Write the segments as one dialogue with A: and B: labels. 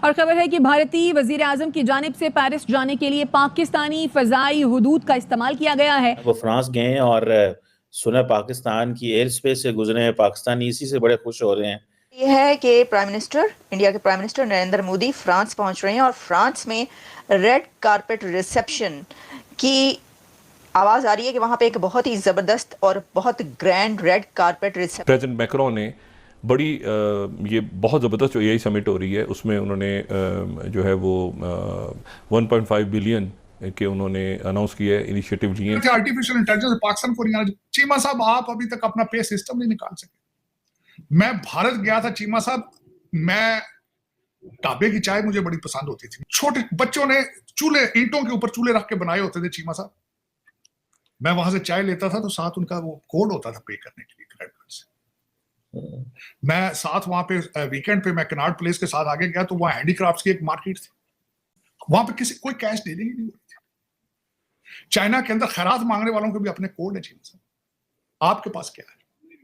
A: और खबर है कि भारतीय वजीर आजम की जानिब से पेरिस जाने के लिए पाकिस्तानी फजाई हुदूद का इस्तेमाल किया गया है।
B: वो फ्रांस गए और सुना पाकिस्तान की एयर स्पेस से गुजरे हैं, पाकिस्तानी इसी से बड़े खुश हो रहे हैं।
C: यह है कि इंडिया के prime minister Narendra Modi France पहुंच रहे हैं और फ्रांस में रेड कारपेट रिसेप्शन की आवाज़ आ रही है कि वहाँ पे एक बहुत ही ज़बरदस्त और बहुत grand red carpet reception.
D: President Macron ने बड़ी ये बहुत ज़बरदस्त जो एआई समिट हो रही है उसमें उन्होंने जो है वो 1.5 बिलियन के उन्होंने अनाउंस किया है, इनिशिएटिव लिए हैं।
E: आर्टिफिशियल इंटेलिजेंस पाकिस्तान को नहीं आना। चीमा साहब, आप अभी तक अपना पे सिस्टम नहीं निकाल सके। मैं भारत गया था चीमा साहब, मैं ढाबे की चाय मुझे बड़ी पसंद होती थी। छोटे बच्चों ने चूल्हे, ईंटों के ऊपर चूल्हे रख के बनाए होते थे चीमा साहब। मैं वहां से चाय लेता था तो साथ उनका वो कोड होता था पे करने के लिए क्रेडिट कार्ड से। मैं साथ वहां पे वीकेंड पे मैं कनार्ड प्लेस के साथ आगे गया तो वहां हैंडीक्राफ्ट्स की एक मार्केट थी। वहां पे किसी कोई कैश देने ही नहीं होती थी। चाइना के अंदर खैरात मांगने वालों के भी अपने कोड है चीमा साहब। आपके पास क्या है?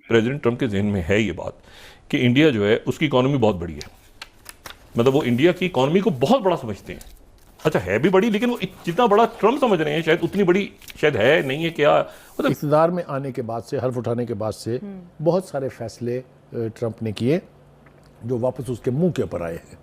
D: प्रेसिडेंट ट्रंप के जहन में है ये बात कि इंडिया जो है उसकी इकोनॉमी बहुत बड़ी है, मतलब वो इंडिया की इकोनॉमी को बहुत बड़ा समझते हैं। अच्छा है भी बड़ी, लेकिन वो जितना बड़ा ट्रम्प समझ रहे हैं शायद उतनी बड़ी शायद है नहीं है। क्या मतलब
F: इक़्तिदार में आने के बाद से, हल्फ उठाने के बाद से बहुत सारे फैसले ट्रंप ने किए जो वापस उसके मुंह के ऊपर आए हैं।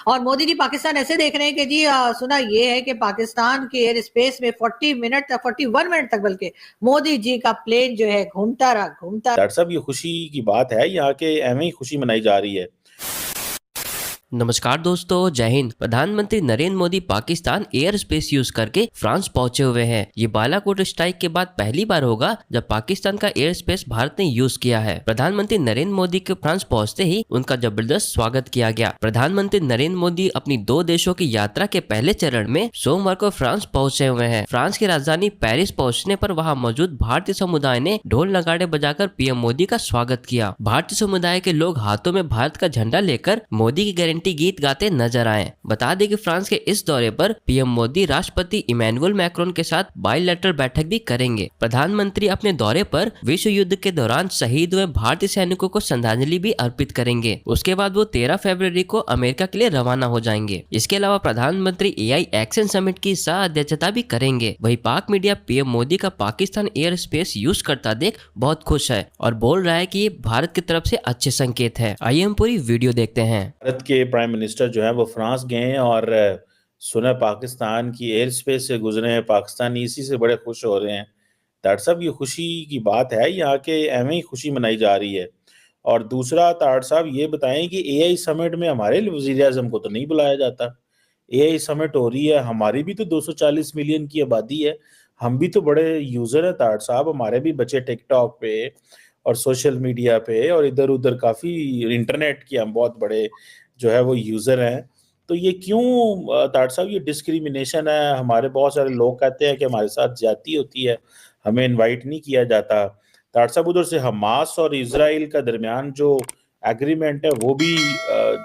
G: और मोदी जी पाकिस्तान ऐसे देख रहे हैं कि जी सुना ये है कि पाकिस्तान के एयर स्पेस में 41 मिनट तक बल्कि मोदी जी का प्लेन जो है घूमता रहा।
B: डॉक्टर साहब, ये खुशी की बात है, यहाँ के एवं ही खुशी मनाई जा रही है।
H: नमस्कार दोस्तों, जय हिंद। प्रधानमंत्री Narendra Modi Pakistan air space use करके फ्रांस पहुंचे हुए हैं। ये बालाकोट स्ट्राइक के बाद पहली बार होगा जब पाकिस्तान का एयर स्पेस भारत ने यूज किया है। प्रधानमंत्री नरेंद्र मोदी के फ्रांस पहुंचते ही उनका जबरदस्त स्वागत किया गया। प्रधानमंत्री नरेंद्र मोदी अपनी 2 देशों की यात्रा के पहले चरण में सोमवार को फ्रांस पहुंचे हुए हैं। फ्रांस की राजधानी पेरिस पहुंचने पर वहां मौजूद भारतीय समुदाय ने ढोल नगाड़े बजाकर पीएम मोदी का स्वागत किया। भारतीय समुदाय के लोग हाथों में भारत का झंडा लेकर मोदी की गारंटी गीत गाते नजर आए। बता दें कि फ्रांस के इस दौरे पर पीएम मोदी राष्ट्रपति इमैनुअल मैक्रोन के साथ बायलैटरल बैठक भी करेंगे। प्रधानमंत्री अपने दौरे पर विश्व युद्ध के दौरान शहीद हुए भारतीय सैनिकों को श्रद्धांजलि भी अर्पित करेंगे। उसके बाद वो 13 फरवरी को अमेरिका के लिए रवाना हो जाएंगे। इसके अलावा प्रधानमंत्री एआई एक्शन समिट की सह अध्यक्षता भी करेंगे। वही पाक मीडिया पीएम मोदी का पाकिस्तान एयर स्पेस यूज करता देख बहुत खुश है और बोल रहा है कि ये भारत की तरफ से अच्छे संकेत है। आइए हम पूरी वीडियो देखते हैं।
B: भारत के प्राइम मिनिस्टर जो है वो फ्रांस गए और सुना पाकिस्तान की एयर स्पेस से गुजरे हैं, पाकिस्तानी इसी से बड़े खुश हो रहे हैं। डॉक्टर साहब, ये खुशी की बात है, यहाँ के एवं ही खुशी मनाई जा रही है। और दूसरा, डॉक्टर साहब ये बताएं कि एआई समिट में हमारे वजीर आजम को तो नहीं बुलाया जाता। एआई समिट हो रही है, हमारी भी तो 240 मिलियन की आबादी है, हम भी तो बड़े यूजर हैं डॉक्टर साहब। हमारे भी बच्चे टिकटॉक पे और सोशल मीडिया पे और इधर उधर काफी इंटरनेट की हम बहुत बड़े जो है वो यूजर हैं। तो ये क्यों डॉक्टर साहब ये डिस्क्रिमिनेशन है? हमारे बहुत सारे लोग कहते हैं कि हमारे साथ ज्यादती होती है, हमें इनवाइट नहीं किया जाता। डॉक्टर साहब, उधर से हमास और इजराइल का दरमियान जो एग्रीमेंट है वो भी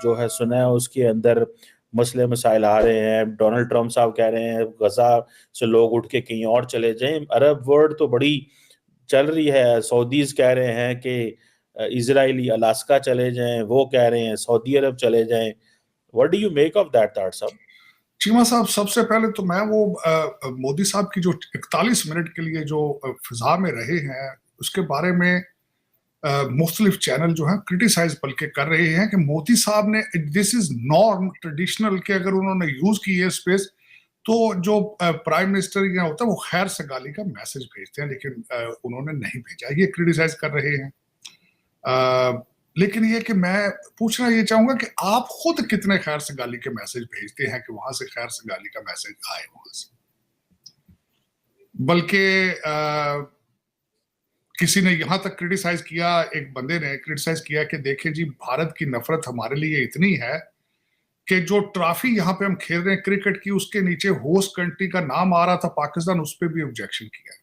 B: जो है सुना है उसके अंदर मसले मसाइल आ रहे हैं। डोनाल्ड ट्रंप साहब कह रहे हैं गजा से लोग उठ के कहीं और चले जाएं। अरब वर्ल्ड तो बड़ी चल रही है, सऊदीज कह रहे हैं कि इजरायली अलास्का चले जाएं, वो कह रहे हैं सऊदी अरब चले जाएं। What do you make of that doctor साहब?
E: चीमा साहब, सबसे पहले तो मैं वो मोदी साहब की जो 41 मिनट के लिए जो फिजा में रहे हैं उसके बारे में मुख्तलिफ चैनल जो है क्रिटिसाइज बल्कि कर रहे हैं कि मोदी साहब ने, दिस इज नॉर्म ट्रेडिशनल, कि अगर उन्होंने यूज की है स्पेस तो जो प्राइम मिनिस्टर यहाँ होता है वो खैर सगाली का मैसेज भेजते हैं, लेकिन उन्होंने नहीं भेजा, ये क्रिटिसाइज कर रहे हैं। लेकिन ये कि मैं पूछना ये चाहूंगा कि आप खुद कितने खैर सगाली के मैसेज भेजते हैं कि वहां से खैर सगाली का मैसेज आए वहां से? बल्कि किसी ने यहां तक क्रिटिसाइज किया, एक बंदे ने क्रिटिसाइज किया कि देखें जी, भारत की नफरत हमारे लिए इतनी है कि जो ट्रॉफी यहाँ पे हम खेल रहे हैं क्रिकेट की, उसके नीचे होस्ट कंट्री का नाम आ रहा था पाकिस्तान, उस पर भी ऑब्जेक्शन किया।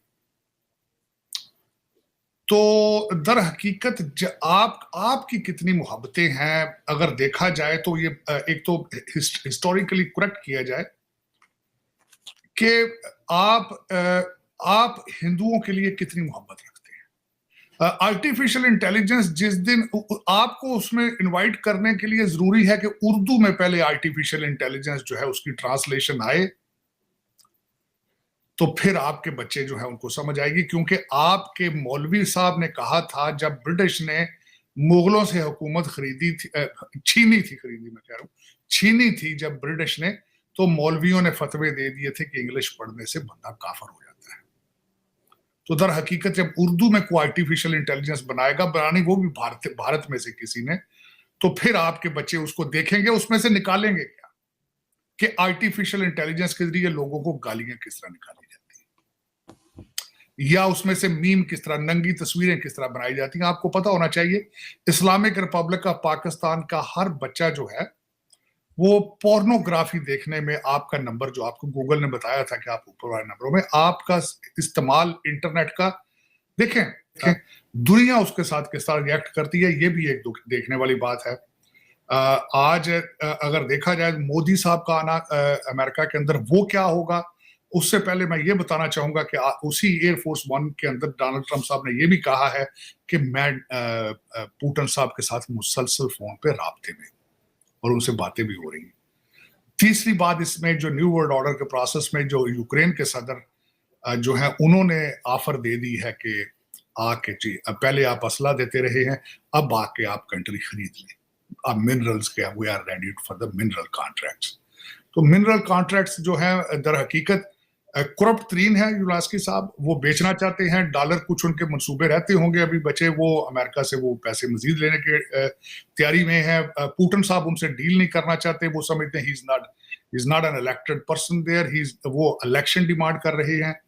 E: तो दर हकीकत आपकी कितनी मोहब्बतें हैं अगर देखा जाए तो ये एक तो हिस्टोरिकली करेक्ट किया जाए कि आप हिंदुओं के लिए कितनी मोहब्बत रखते हैं। आर्टिफिशियल इंटेलिजेंस जिस दिन आपको उसमें इनवाइट करने के लिए जरूरी है कि उर्दू में पहले आर्टिफिशियल इंटेलिजेंस जो है उसकी ट्रांसलेशन आए, तो फिर आपके बच्चे जो है उनको समझ आएगी। क्योंकि आपके मौलवी साहब ने कहा था जब ब्रिटिश ने मुगलों से हुकूमत खरीदी थी, छीनी थी जब ब्रिटिश ने, तो मौलवियों ने फतवे दे दिए थे कि इंग्लिश पढ़ने से बंदा काफर हो जाता है। तो दर हकीकत जब उर्दू में कोई आर्टिफिशियल इंटेलिजेंस बनानी वो भी भारत में से किसी ने, तो फिर आपके बच्चे उसको देखेंगे, उसमें से निकालेंगे क्या कि आर्टिफिशियल इंटेलिजेंस के जरिए लोगों को गालियां किस तरह निकाली जाती है, या उसमें से मीम किस तरह, नंगी तस्वीरें किस तरह बनाई जाती हैं। आपको पता होना चाहिए इस्लामिक रिपब्लिक ऑफ पाकिस्तान का हर बच्चा जो है वो पोर्नोग्राफी देखने में, आपका नंबर जो आपको गूगल ने बताया था कि आप ऊपर वाले नंबरों में आपका इस्तेमाल इंटरनेट का देखें, दुनिया उसके साथ किस तरह रिएक्ट करती है, ये भी एक देखने वाली बात है। आज अगर देखा जाए मोदी साहब का आना अमेरिका के अंदर वो क्या होगा, उससे पहले मैं ये बताना चाहूंगा कि उसी एयरफोर्स वन के अंदर डोनाल्ड ट्रंप साहब ने ये भी कहा है कि मैं पुतिन साहब के साथ मुसलसल फोन पे राब्ते में और उनसे बातें भी हो रही हैं। तीसरी बात इसमें जो न्यू वर्ल्ड ऑर्डर के प्रोसेस में जो यूक्रेन के सदर जो है उन्होंने ऑफर दे दी है कि आके जी पहले आप असला देते रहे हैं, अब आके आप कंट्री खरीद लें, अब मिनरल्स के we are ready for the mineral contracts. तो मिनरल कॉन्ट्रैक्ट्स जो है दर हकीकत करप्ट तरीन है युलास्की साहब, वो बेचना चाहते हैं, डॉलर कुछ उनके मंसूबे रहते होंगे अभी बचे, वो अमेरिका से वो पैसे मजीद लेने के तैयारी में है। पुतिन साहब उनसे डील नहीं करना चाहते, वो समझते हैं he is not an elected person there, वो इलेक्शन डिमांड कर रहे हैं।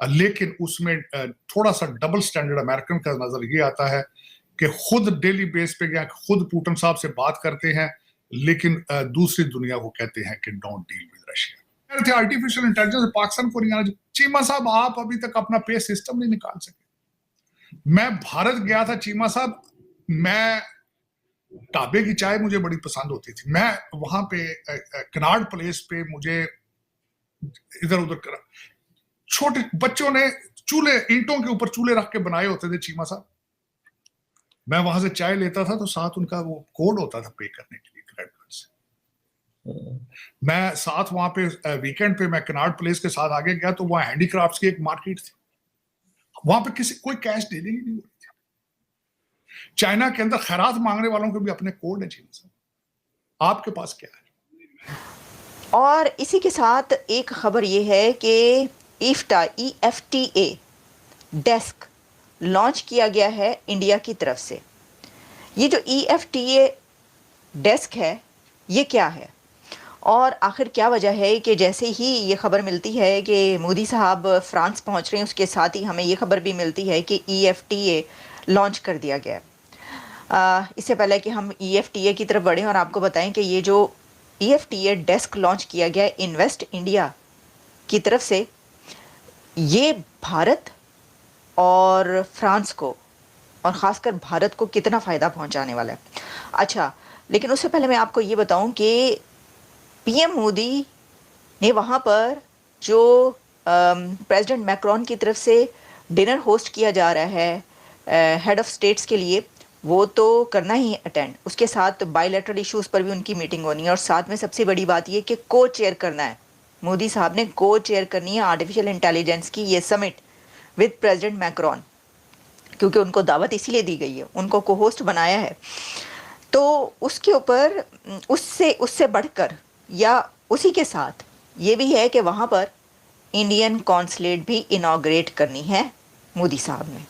E: लेकिन उसमें थोड़ा सा डबल स्टैंडर्ड अमेरिकन का नजर ये आता है कि खुद डेली बेस पे गया, खुद पुतिन साहब से बात करते हैं, लेकिन दूसरी दुनिया को कहते हैं कि don't deal with Russia. Artificial intelligence Pakistan को नहीं आना। चीमा साहब आप अभी तक अपना पे सिस्टम नहीं निकाल सके। मैं भारत गया था चीमा साहब, मैं ढाबे की चाय मुझे बड़ी पसंद होती थी, मैं वहां पे कनार्ड प्लेस पे मुझे इधर उधर करा, छोटे बच्चों ने चूल्हे, ईंटों के ऊपर चूल्हे रख के बनाए होते थे चीमा साहब। मैं वहां से चाय लेता था तो साथ उनका वो कोड होता था पे करने के लिए क्रेडिट कार्ड से। मैं साथ वहां पे वीकेंड पे मैं कनार्ड प्लेस के साथ आगे गया तो वहां हैंडीक्राफ्ट्स की एक मार्केट थी, वहां पे कोई कैश डीलिंग नहीं हो रही थी। चाइना के अंदर खैरात मांगने वालों के भी अपने कोड है चीन से, आपके पास क्या है?
C: और इसी के साथ एक खबर ये है कि EFTA डेस्क लॉन्च किया गया है इंडिया की तरफ से। ये जो EFTA डेस्क है ये क्या है और आखिर क्या वजह है कि जैसे ही ये खबर मिलती है कि मोदी साहब फ्रांस पहुंच रहे हैं, उसके साथ ही हमें ये खबर भी मिलती है कि EFTA लॉन्च कर दिया गया है। इससे पहले कि हम EFTA की तरफ बढ़ें और आपको बताएं कि ये जो EFTA डेस्क लॉन्च किया गया है इन्वेस्ट इंडिया की तरफ से, ये भारत और फ्रांस को और ख़ासकर भारत को कितना फ़ायदा पहुंचाने वाला है। अच्छा, लेकिन उससे पहले मैं आपको ये बताऊं कि PM मोदी ने वहाँ पर जो प्रेसिडेंट मैक्रोन की तरफ से डिनर होस्ट किया जा रहा है हेड ऑफ स्टेट्स के लिए, वो तो करना ही अटेंड, उसके साथ बायलैटरल इश्यूज़ पर भी उनकी मीटिंग होनी है और साथ में सबसे बड़ी बात ये कि को चेयर करना है, मोदी साहब ने को चेयर करनी है आर्टिफिशियल इंटेलिजेंस की ये समिट विद प्रेसिडेंट मैक्रोन, क्योंकि उनको दावत इसीलिए दी गई है, उनको को होस्ट बनाया है। तो उसके ऊपर उससे बढ़कर या उसी के साथ ये भी है कि वहाँ पर इंडियन कॉन्सुलेट भी इनॉग्रेट करनी है मोदी साहब ने।